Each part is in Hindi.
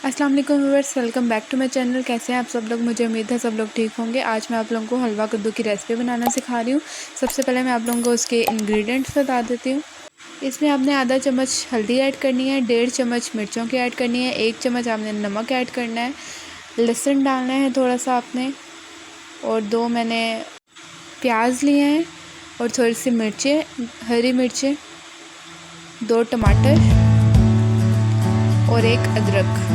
अस्सलाम वालेकुम viewers, welcome back to my channel. कैसे हैं आप सब लोग? मुझे उम्मीद है सब लोग ठीक होंगे। आज मैं आप लोगों को हलवा कद्दू की रेसिपी बनाना सिखा रही हूँ। सबसे पहले मैं आप लोगों को उसके इंग्रेडिएंट्स बता देती हूँ। इसमें आपने आधा चम्मच हल्दी ऐड करनी है, 1.5 चम्मच मिर्चों की ऐड करनी है, 1 चम्मच आपने नमक ऐड करना है, लहसुन डालना है थोड़ा सा आपने, और 2 मैंने प्याज लिए हैं, और थोड़ी सी मिर्चें, हरी मिर्चें, 2 टमाटर और 1 अदरक।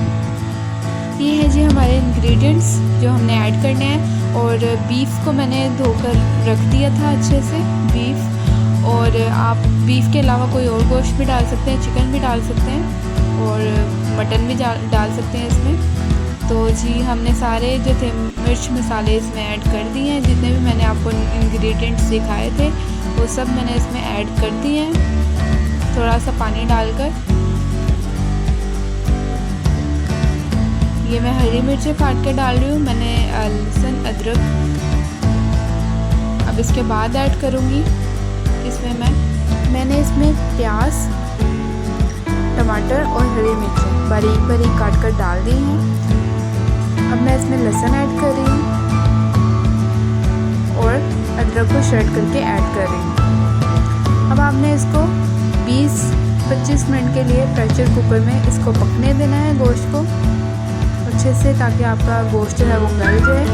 ये है जी हमारे इंग्रेडिएंट्स जो हमने ऐड करने हैं। और बीफ को मैंने धोकर रख दिया था अच्छे से, बीफ। और आप बीफ के अलावा कोई और गोश्त भी डाल सकते हैं, चिकन भी डाल सकते हैं, और मटन भी डाल सकते हैं इसमें। तो जी हमने सारे जो थे मिर्च मसाले इसमें ऐड कर दिए हैं। जितने भी मैंने आपको इंग्रेडिएंट्स दिखाए थे वो सब मैंने इसमें ऐड कर दिए हैं, थोड़ा सा पानी डालकर। ये मैं हरी मिर्चें काट के डाल रही हूँ, मैंने लहसुन अदरक अब इसके बाद ऐड करूँगी। इसमें मैंने इसमें प्याज, टमाटर और हरी मिर्चें बारीक बारीक काट कर डाल दी हैं। अब मैं इसमें लहसुन ऐड कर रही हूँ और अदरक को शर्ट करके ऐड कर रही हूँ। अब आपने इसको 20-25 मिनट के लिए प्रेशर कुकर में इसको पकने देना है, गोश्त को अच्छे से, ताकि आपका गोश्त जो है वो गल जाए।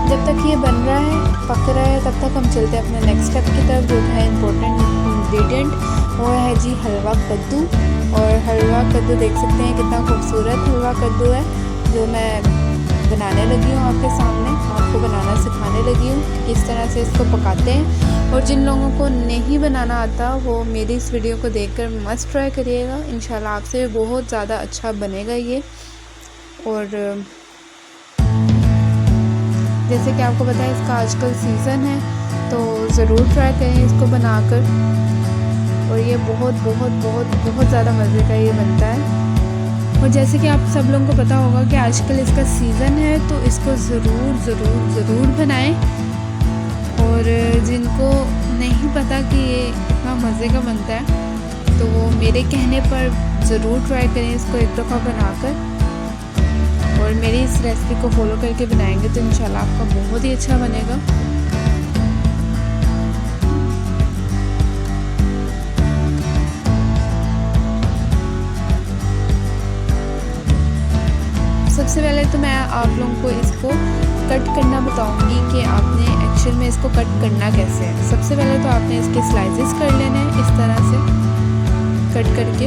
जब तक ये बन रहा है, पक रहा है, तब तक हम चलते हैं अपने नेक्स्ट स्टेप की तरफ, जो है इम्पोर्टेंट इंग्रेडिएंट, वो है जी हलवा कद्दू। और हलवा कद्दू देख सकते हैं कितना खूबसूरत हलवा कद्दू है, जो मैं बनाने लगी हूँ आपके सामने, आपको बनाना सिखाने लगी हूँ किस तरह से इसको पकाते हैं। और जिन लोगों को नहीं बनाना आता वो मेरी इस वीडियो को देखकर मस्ट ट्राई करिएगा, इंशाल्लाह आपसे बहुत ज़्यादा अच्छा बनेगा ये। और जैसे कि आपको पता है इसका आजकल सीज़न है, तो ज़रूर ट्राई करें इसको बनाकर। और ये बहुत बहुत बहुत बहुत ज़्यादा मज़े का ये बनता है। और जैसे कि आप सब लोगों को पता होगा कि आजकल इसका सीज़न है, तो इसको ज़रूर ज़रूर ज़रूर बनाएं। और जिनको नहीं पता कि ये इतना मज़े का बनता है, तो वो मेरे कहने पर ज़रूर ट्राई करें इसको एक दफ़ा बनाकर। और मेरी इस रेसिपी को फॉलो करके बनाएंगे तो इंशाल्लाह आपका बहुत ही अच्छा बनेगा। सबसे पहले तो मैं आप लोगों को इसको कट करना बताऊंगी कि आपने एक्चुअल में इसको कट करना कैसे है। सबसे पहले तो आपने इसके स्लाइसेस कर लेने हैं, इस तरह से कट करके।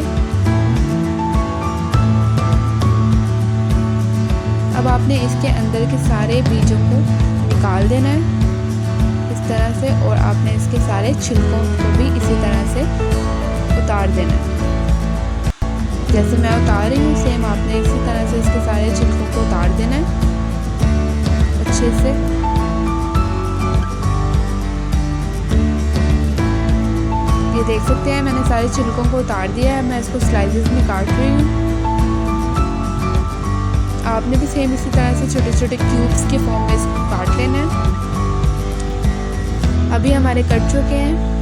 अब आपने इसके अंदर के सारे बीजों को निकाल देना है इस तरह से, और आपने इसके सारे छिलकों को भी इसी तरह से उतार देना है। जैसे मैं उतार रही हूँ सेम आपने इसी तरह से इसके सारे छिलकों को उतार देना है अच्छे से। ये देख सकते हैं मैंने सारे छिलकों को उतार दिया है। मैं इसको स्लाइसेस में काट रही हूँ। आपने भी सेम इसी तरह से छोटे छोटे क्यूब्स के फॉर्म में इसको काट लेना है। अभी हमारे कट चुके हैं।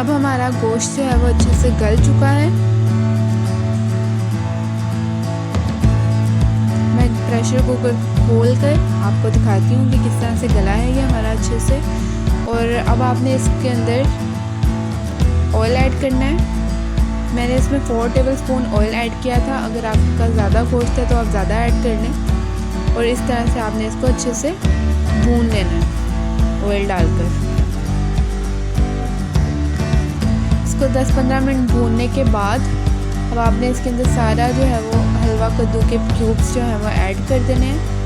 अब हमारा गोश्त जो है वो अच्छे से गल चुका है। मैं प्रेशर कुकर खोल कर आपको दिखाती हूँ कि किस तरह से गला है ये हमारा अच्छे से। और अब आपने इसके अंदर ऑयल ऐड करना है। मैंने इसमें 4 टेबलस्पून ऑयल ऐड किया था। अगर आपका ज़्यादा गोश्त है तो आप ज़्यादा ऐड कर लें। और इस तरह से आपने इसको अच्छे से भून लेना है ऑयल डालकर। इसको 10-15 मिनट भूनने के बाद अब आपने इसके अंदर सारा जो है वो हलवा कद्दू के क्यूब्स जो है वो ऐड कर देने हैं।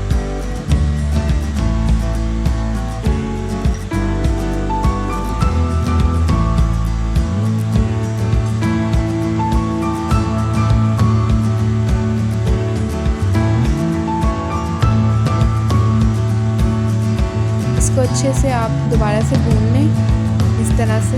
इसको अच्छे से आप दोबारा से भून लें इस तरह से।